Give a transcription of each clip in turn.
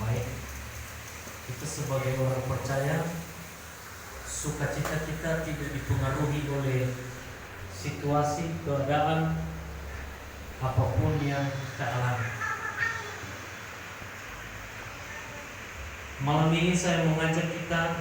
Baik, kita sebagai orang percaya, sukacita kita tidak dipengaruhi oleh situasi, keadaan apapun yang kita alami. Malam ini saya mengajak kita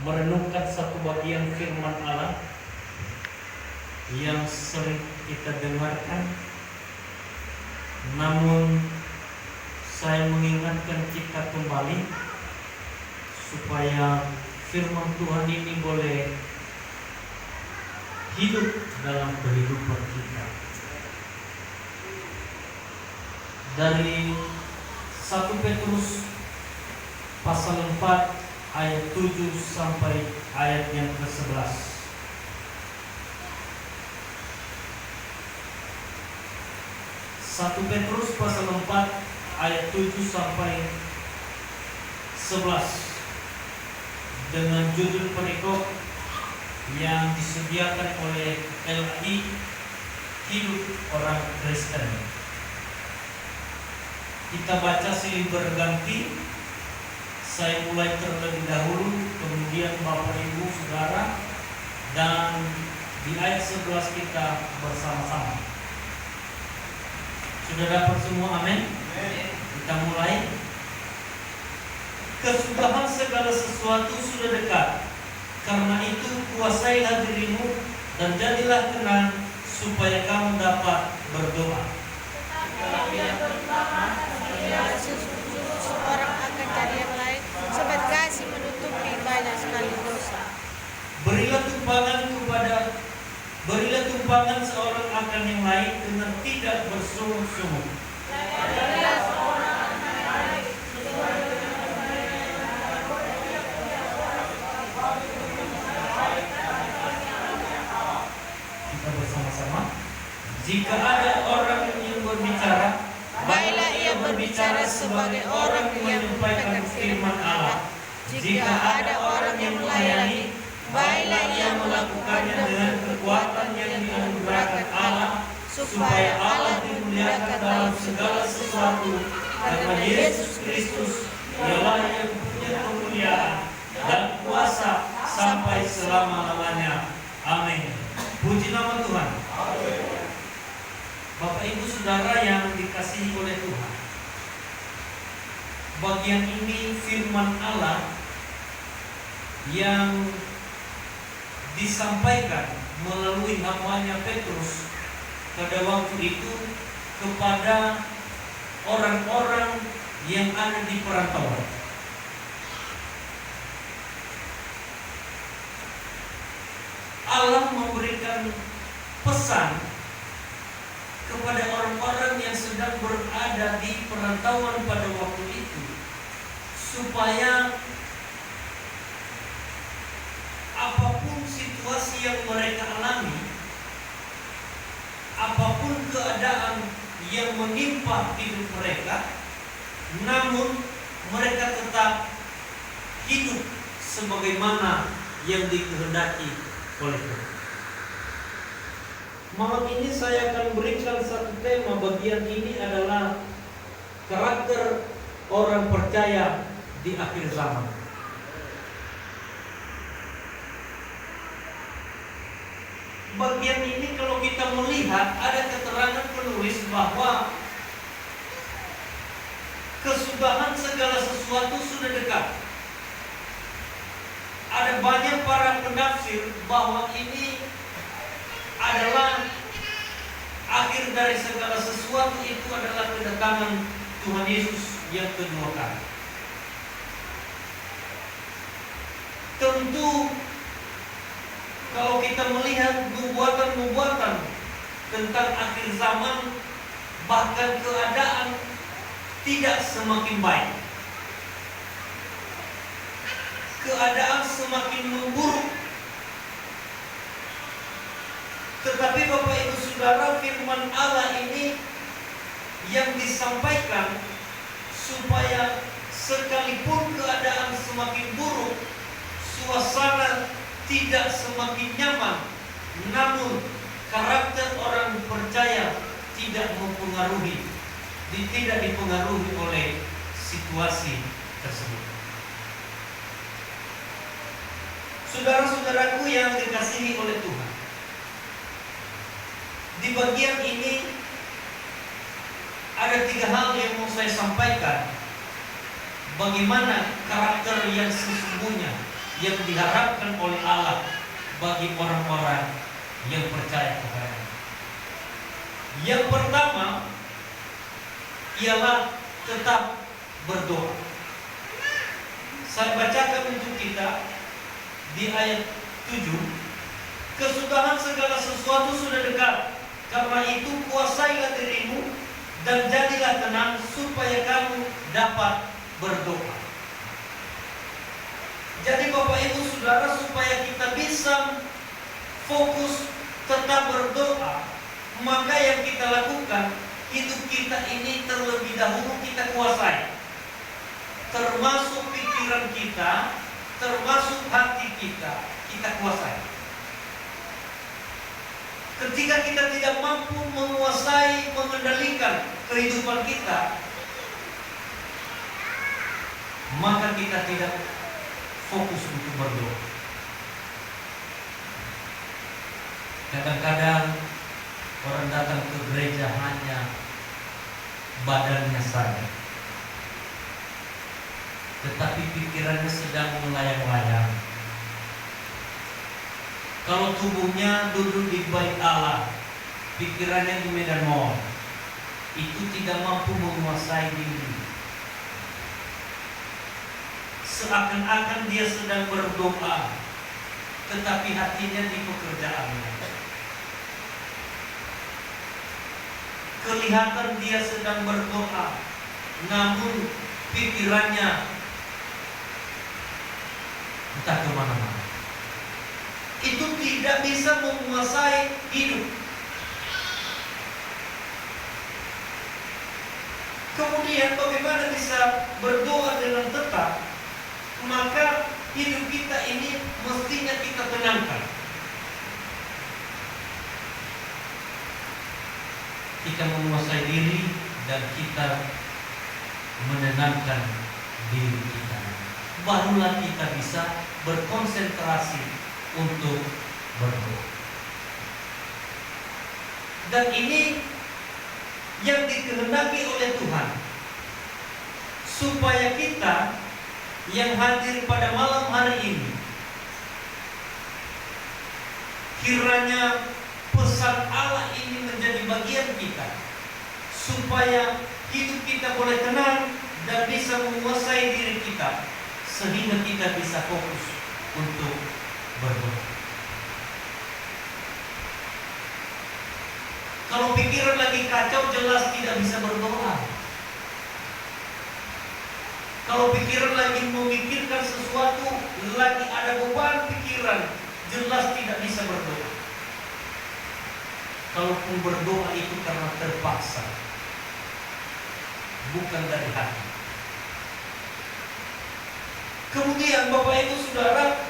merenungkan satu bagian firman Allah yang sering kita dengarkan, namun saya mengingatkan kita kembali supaya firman Tuhan ini boleh hidup dalam kehidupan kita. Dari 1 Petrus pasal 4 ayat 7 sampai ayat yang ke-11. 1 Petrus pasal 4 ayat 7 sampai 11 dengan judul perikop yang disediakan oleh LI Hidup Orang Kristen. Kita baca silih berganti. Saya mulai terlebih dahulu, kemudian Bapak Ibu Saudara, dan di ayat 11 kita bersama-sama. Sudah dapat semua? Amin. Kita mulai. Kesudahan segala sesuatu sudah dekat. Karena itu kuasailah dirimu dan jadilah tenang supaya kamu dapat berdoa. Tetapi yang pertama, seorang akan cari yang lain, sebab kasih menutupi banyak sekali dosa. Berilah tumpangan seorang akan yang lain dengan tidak bersungut-sungut. Kita bersama-sama. Jika ada orang yang berbicara, baiklah ia berbicara sebagai orang yang menyampaikan firman Allah. Jika ada orang yang melayani, baiklah ia melakukannya dengan kekuatan yang dianugerahkan Allah, supaya Allah dimuliakan dalam segala sesuatu, karena Yesus Kristus ialah yang punya kemuliaan dan kuasa sampai selama-lamanya. Amin. Puji nama Tuhan. Bapak Ibu Saudara yang dikasihi oleh Tuhan, bagian ini firman Allah yang disampaikan melalui hambanya Petrus pada waktu itu kepada orang-orang yang ada di perantauan. Allah memberikan pesan kepada orang-orang yang sedang berada di perantauan pada waktu itu, supaya apapun situasi yang mereka alami, apapun keadaan yang menimpa hidup mereka, namun mereka tetap hidup sebagaimana yang dikehendaki oleh Tuhan. Malam ini saya akan berikan satu tema. Bagian ini adalah karakter orang percaya di akhir zaman. Bagian ini kalau kita melihat ada keterangan penulis bahwa kesudahan segala sesuatu sudah dekat. Ada banyak para penafsir bahwa ini adalah akhir dari segala sesuatu, itu adalah kedatangan Tuhan Yesus yang kedua kali. Tentu kalau kita melihat nubuatan-nubuatan tentang akhir zaman, bahkan keadaan tidak semakin baik. Keadaan semakin memburuk. Tetapi Bapak Ibu Saudara, firman Allah ini yang disampaikan supaya sekalipun keadaan semakin buruk, suasana tidak semakin nyaman, namun karakter orang percaya tidak mempengaruhi tidak dipengaruhi oleh situasi tersebut. Saudara-saudaraku yang dikasihi oleh Tuhan, di bagian ini ada 3 hal yang mau saya sampaikan. Bagaimana karakter yang sesungguhnya yang diharapkan oleh Allah bagi orang-orang yang percaya kepada. Yang pertama ialah tetap berdoa. Saya bacakan untuk kita di ayat 7. Kesudahan segala sesuatu sudah dekat. Karena itu kuasailah dirimu dan jadilah tenang supaya kamu dapat berdoa. Jadi Bapak Ibu Saudara, supaya kita bisa fokus tetap berdoa, maka yang kita lakukan, hidup kita ini terlebih dahulu kita kuasai. Termasuk pikiran kita, termasuk hati kita kuasai. Ketika kita tidak mampu menguasai, mengendalikan kehidupan kita, maka kita tidak fokus untuk berdoa. Kadang-kadang orang datang ke gereja hanya badannya saja, tetapi pikirannya sedang melayang-layang. Kalau tubuhnya duduk di bait Allah, pikirannya di medan maut, itu tidak mampu menguasai diri. Seakan-akan dia sedang berdoa, tetapi hatinya di pekerjaannya. Kelihatan dia sedang berdoa, namun pikirannya entah kemana-mana. Itu tidak bisa menguasai hidup. Kemudian bagaimana bisa berdoa dengan tetap? Maka hidup kita ini mestinya kita tenangkan. Kita menguasai diri dan kita menenangkan diri kita. Barulah kita bisa berkonsentrasi untuk berdoa. Dan ini yang dikehendaki oleh Tuhan, supaya kita yang hadir pada malam hari ini, kiranya pesan Allah ini menjadi bagian kita, supaya hidup kita boleh tenang dan bisa menguasai diri kita, sehingga kita bisa fokus untuk berdoa. Kalau pikiran lagi kacau, jelas tidak bisa berdoa. Kalau pikiran lagi memikirkan sesuatu, lagi ada beban pikiran, jelas tidak bisa berdoa. Kalaupun berdoa itu karena terpaksa, bukan dari hati. Kemudian Bapak Ibu Saudara,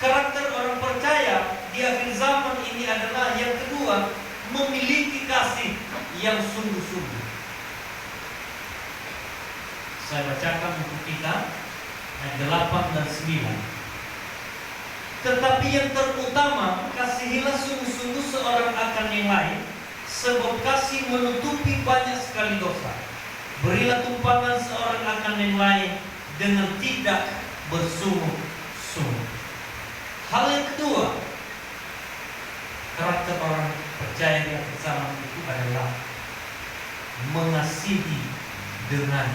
karakter orang percaya di akhir zaman ini adalah yang kedua, memiliki kasih yang sungguh-sungguh. Saya bacakan untuk kita ayat 8 dan 9. Tetapi yang terutama, kasihilah sungguh-sungguh seorang akan yang lain, sebab kasih menutupi banyak sekali dosa. Berilah tumpangan seorang akan yang lain dengan tidak bersungguh-sungguh. Hal yang kedua, karakter orang percaya di akhir zaman itu adalah mengasihi dengan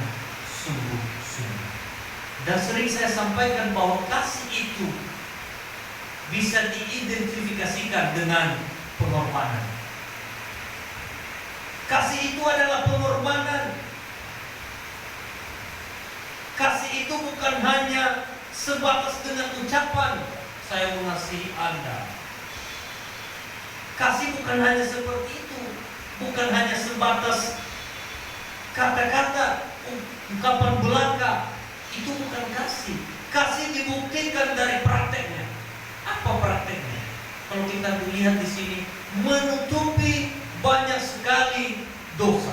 sungguh-sungguh. Dan sering saya sampaikan bahwa kasih itu bisa diidentifikasikan dengan pengorbanan. Kasih itu adalah pengorbanan. Kasih itu bukan hanya sebatas dengan ucapan, saya mengasihi Anda. Kasih bukan hanya seperti itu, bukan hanya sebatas kata-kata, ungkapan belaka. Itu bukan kasih. Kasih dibuktikan dari prakteknya. Apa prakteknya? Kalau kita lihat di sini, menutupi banyak sekali dosa.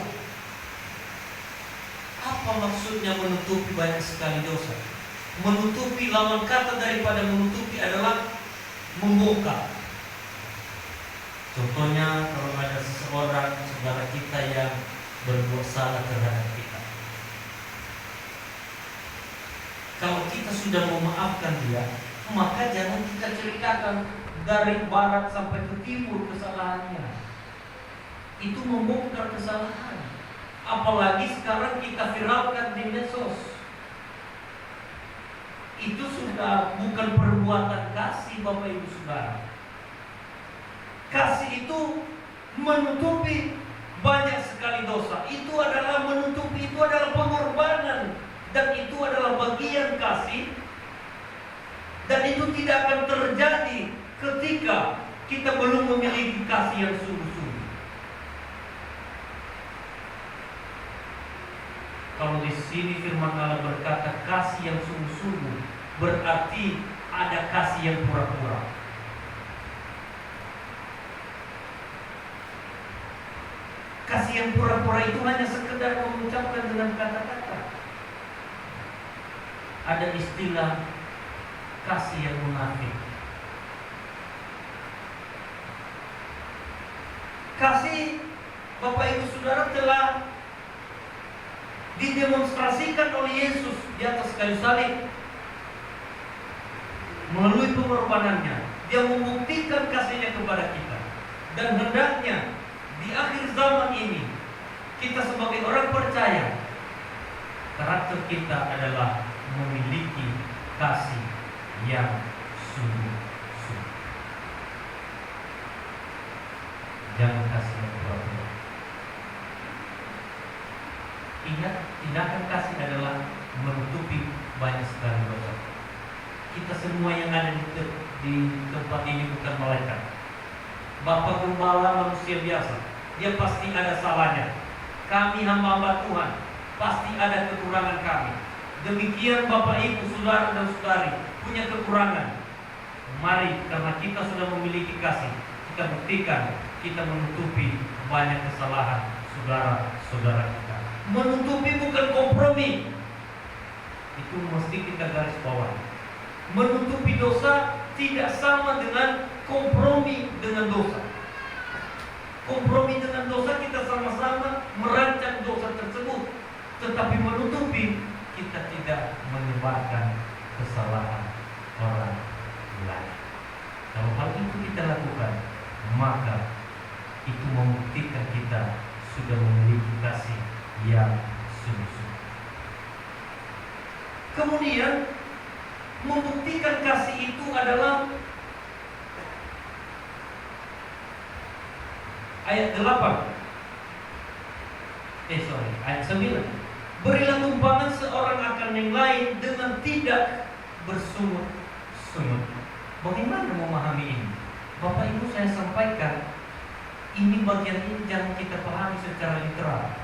Apa maksudnya menutupi banyak sekali dosa? Menutupi, lawan kata daripada menutupi adalah membongkar. Contohnya kalau ada seseorang saudara kita yang berbuat salah terhadap kita, kalau kita sudah memaafkan dia, maka jangan kita ceritakan dari barat sampai ke timur kesalahannya. Itu membongkar kesalahan. Apalagi sekarang kita viralkan di medsos. Itu sudah bukan perbuatan kasih, Bapak Ibu Saudara. Kasih itu menutupi banyak sekali dosa. Itu adalah menutupi, itu adalah pengorbanan, dan itu adalah bagian kasih. Dan itu tidak akan terjadi ketika kita belum memiliki kasih yang sungguh-sungguh. Kalau di sini firman Allah berkata kasih yang sungguh-sungguh, berarti ada kasih yang pura-pura. Kasih yang pura-pura itu hanya sekedar mengucapkan dengan kata-kata. Ada istilah kasih yang munafik. Kasih, Bapak Ibu Saudara, telah didemonstrasikan oleh Yesus di atas kayu salib. Melalui pengorbanannya, Dia membuktikan kasihnya kepada kita. Dan hendaknya di akhir zaman ini, kita sebagai orang percaya, karakter kita adalah memiliki kasih yang sungguh-sungguh. Jangan kasih yang pura-pura. Ingat, tindakan kasih adalah menutupi banyak sekali dosa. Kita semua yang ada di tempat ini bukan malaikat. Bapak Gembala manusia biasa, dia pasti ada salahnya. Kami hamba-hamba Tuhan pasti ada kekurangan kami. Demikian Bapak Ibu Saudara dan Saudari punya kekurangan. Mari, karena kita sudah memiliki kasih, kita buktikan kita menutupi banyak kesalahan saudara-saudara kita. Menutupi bukan kompromi. Itu mesti kita garis bawah. Menutupi dosa tidak sama dengan kompromi dengan dosa. Kompromi dengan dosa, kita sama-sama merancang dosa tersebut. Tetapi menutupi, kita tidak menyebarkan kesalahan orang lain. Kalau hal itu kita lakukan, maka itu membuktikan kita sudah memiliki kasih yang sungguh-sungguh. Kemudian membuktikan kasih itu adalah ayat 8. Ayat 9. Berilah tumpangan seorang akan yang lain dengan tidak bersungut-sungut. Bagaimana memahami ini? Bapak Ibu, saya sampaikan, ini bagian ini jangan kita pahami secara literal.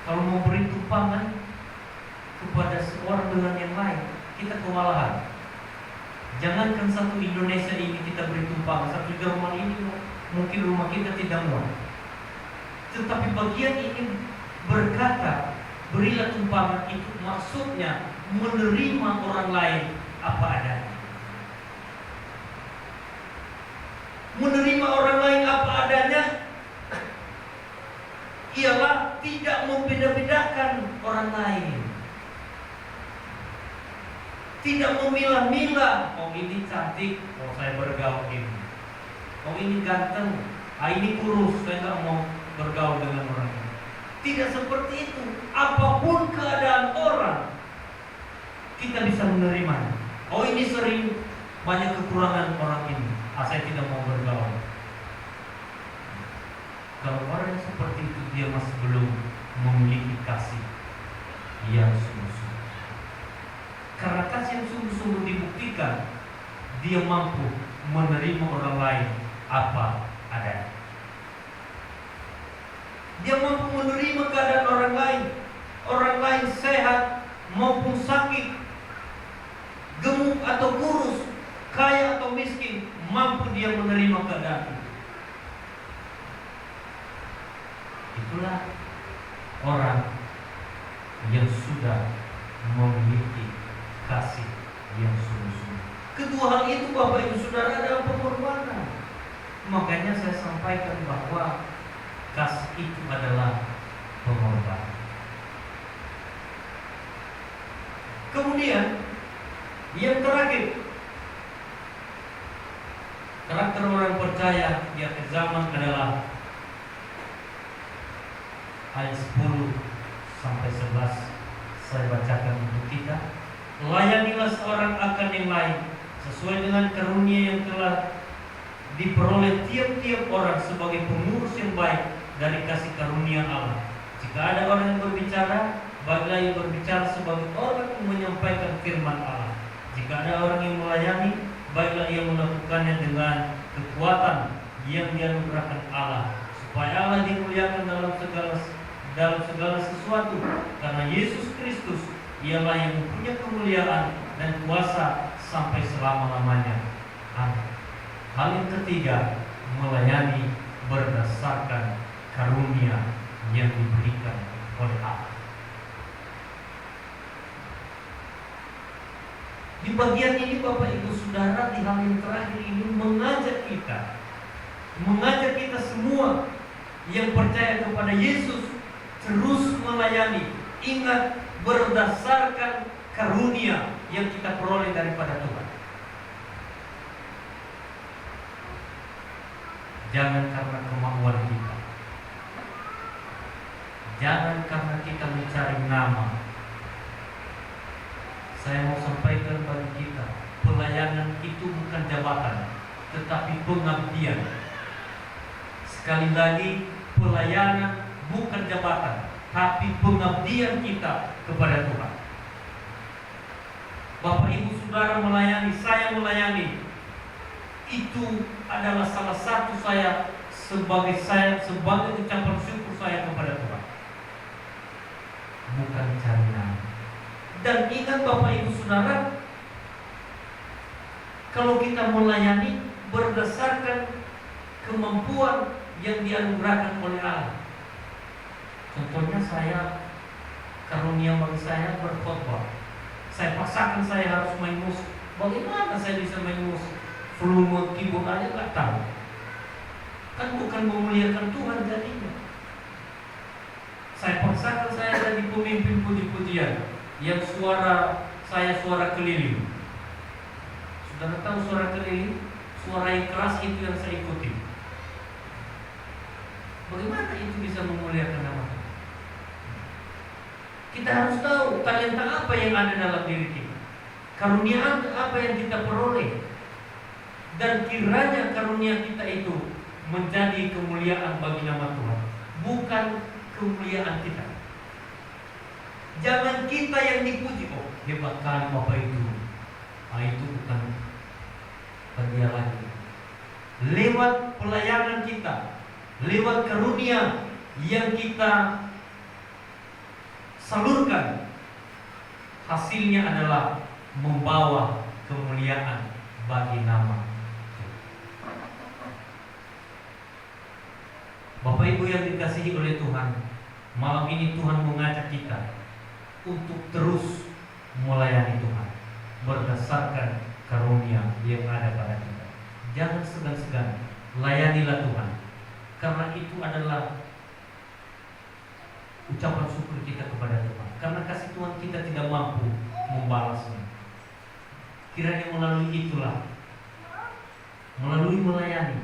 Kalau mau beri tumpangan kepada seorang dengan yang lain, kita kewalahan. Jangankan satu Indonesia ini kita beri tumpangan, satu Jerman ini mungkin rumah kita tidak muat. Tetapi bagian ini berkata, berilah tumpangan, itu maksudnya menerima orang lain apa adanya. Menerima orang lain apa adanya ialah tidak membeda-bedakan orang lain. Tidak memilah-milah, oh ini cantik, oh saya bergaul ini. Oh ini ganteng, ini kurus, saya nggak mau bergaul dengan orang ini. Tidak seperti itu. Apapun keadaan orang, kita bisa menerimanya. Oh ini sering banyak kekurangan orang ini, saya tidak mau bergaul. Kalau orang yang seperti itu, dia masih belum memiliki kasih yang sungguh-sungguh. Karena kasih yang sungguh-sungguh dibuktikan, dia mampu menerima orang lain apa adanya. Dia mampu menerima keadaan orang lain sehat maupun sakit, gemuk atau kurus, kaya atau miskin, mampu dia menerima keadaan itu. Itulah orang yang sudah memiliki kasih yang sungguh-sungguh. Kedua hal itu Bapak Ibu Saudara adalah pengorbanan. Makanya saya sampaikan bahwa kasih itu adalah pengorbanan. Kemudian yang terakhir, karakter orang percaya di akhir zaman adalah ayat 10 sampai 11. Saya bacakan untuk kita. Layanilah seorang akan yang lain sesuai dengan karunia yang telah diperoleh tiap-tiap orang sebagai pengurus yang baik dari kasih karunia Allah. Jika ada orang yang berbicara, baiklah ia berbicara sebagai orang yang menyampaikan firman Allah. Jika ada orang yang melayani, baiklah ia melakukannya dengan kekuatan yang dianugerahkan Allah, supaya Allah dimuliakan dalam segala sesuatu, karena Yesus Kristus ialah yang mempunyai kemuliaan dan kuasa sampai selama-lamanya. Amin. Hal yang ketiga, melayani berdasarkan karunia yang diberikan oleh Allah. Di bagian ini Bapak Ibu Saudara, di hal yang terakhir ini mengajak kita semua yang percaya kepada Yesus terus melayani. Ingat, berdasarkan karunia yang kita peroleh daripada Tuhan. Jangan karena kemauan kita, jangan karena kita mencari nama. Saya mau sampaikan bagi kita, pelayanan itu bukan jabatan, tetapi pengabdian. Sekali lagi, pelayanan bukan jabatan, tapi pengabdian kita kepada Tuhan. Bapak Ibu Saudara melayani, saya melayani, itu adalah salah satu sebagai ucapan syukur saya kepada Tuhan. Bukan cari nama. Dan ingat Bapak Ibu Saudara, kalau kita melayani berdasarkan kemampuan yang dianugerahkan oleh Allah. Contohnya karunia bagi saya berkhotbah. Saya paksakan saya harus main musik. Bagaimana saya bisa main musik? Volume keyboard aja nggak tahu. Kan bukan memuliakan Tuhan jadinya. Saya paksakan saya jadi pemimpin puji-pujian yang suara saya suara keliling. Sudah tahu suara keliling? Suara yang keras itu yang saya ikuti. Bagaimana itu bisa memuliakan nama Tuhan? Kita harus tahu talenta apa yang ada dalam diri kita, karunia apa yang kita peroleh, dan kiranya karunia kita itu menjadi kemuliaan bagi nama Tuhan, bukan kemuliaan kita. Jangan kita yang dipuji, oh hebat kali Bapak itu. Itu bukan dia lagi. Lewat pelayanan kita, lewat karunia yang kita salurkan, hasilnya adalah membawa kemuliaan bagi nama Tuhan. Bapak Ibu yang dikasihi oleh Tuhan, malam ini Tuhan mengajak kita untuk terus melayani Tuhan berdasarkan karunia yang ada pada kita. Jangan segan-segan, layanilah Tuhan, karena itu adalah ucapan syukur kita kepada Tuhan. Karena kasih Tuhan kita tidak mampu membalasnya. Kiranya melalui itulah, melalui melayani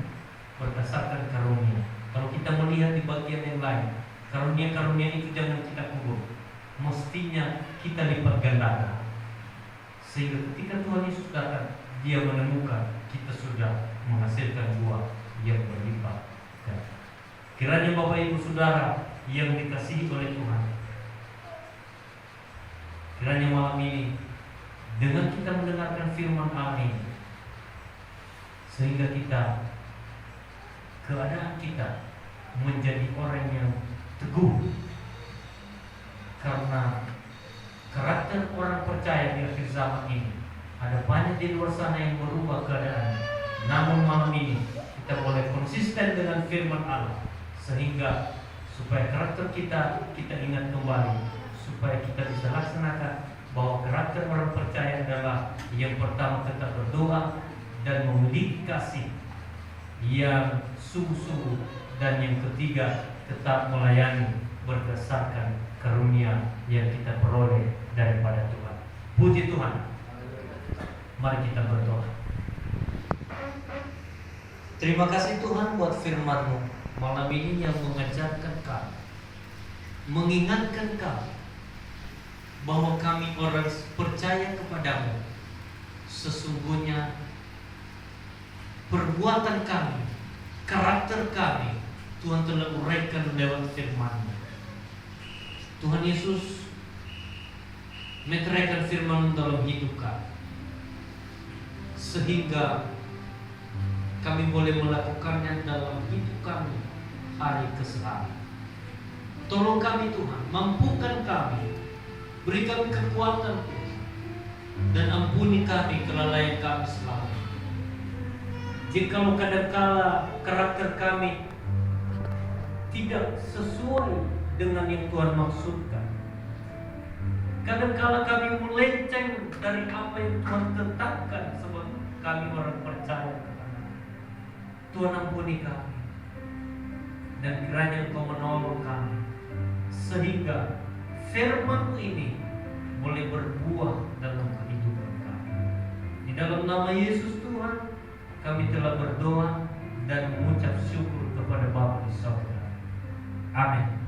berdasarkan karunia. Kalau kita melihat di bagian yang lain, karunia-karunia itu jangan kita kubur, mestinya kita lipat gandakan. Sehingga ketika Tuhan Yesus datang, Dia menemukan kita sudah menghasilkan buah yang berlipat ganda. Kiranya Bapak Ibu Saudara yang dikasihi oleh Tuhan, kiranya malam ini dengan kita mendengarkan firman Allah ini, sehingga keadaan kita menjadi orang yang teguh, karena karakter orang percaya di akhir zaman ini ada banyak di luar sana yang berubah keadaan. Namun malam ini kita boleh konsisten dengan firman Allah, sehingga supaya karakter kita ingat kembali, supaya kita bisa laksanakan bahwa karakter orang percaya adalah yang pertama tetap berdoa dan memiliki kasih yang sungguh-sungguh, dan yang ketiga tetap melayani berdasarkan karunia yang kita peroleh daripada Tuhan. Puji Tuhan. Mari kita berdoa. Terima kasih Tuhan buat firman-Mu malam ini yang mengajarkan kami, mengingatkan kami bahwa kami orang percaya kepadamu. Sesungguhnya perbuatan kami, karakter kami, Tuhan telah uraikan lewat firman-Mu. Tuhan Yesus, meteraikan firman dalam hidup kami, sehingga kami boleh melakukannya dalam hidup kami hari ke hari. Tolong kami Tuhan, mampukan kami, beri kami kekuatan Tuhan, dan ampuni kami kelalaian kami selama ini. Jikalau kadangkala karakter kami tidak sesuai dengan yang Tuhan maksudkan, kadangkala kami melenceng dari apa yang Tuhan tetapkan sebagai kami orang percaya kepada Tuhan. Ampuni kami, dan kiranya Engkau menolong kami sehingga firman-Mu ini boleh berbuah dalam kehidupan kami. Di dalam nama Yesus Tuhan, kami telah berdoa dan mengucap syukur kepada Bapa di sorga. Amin.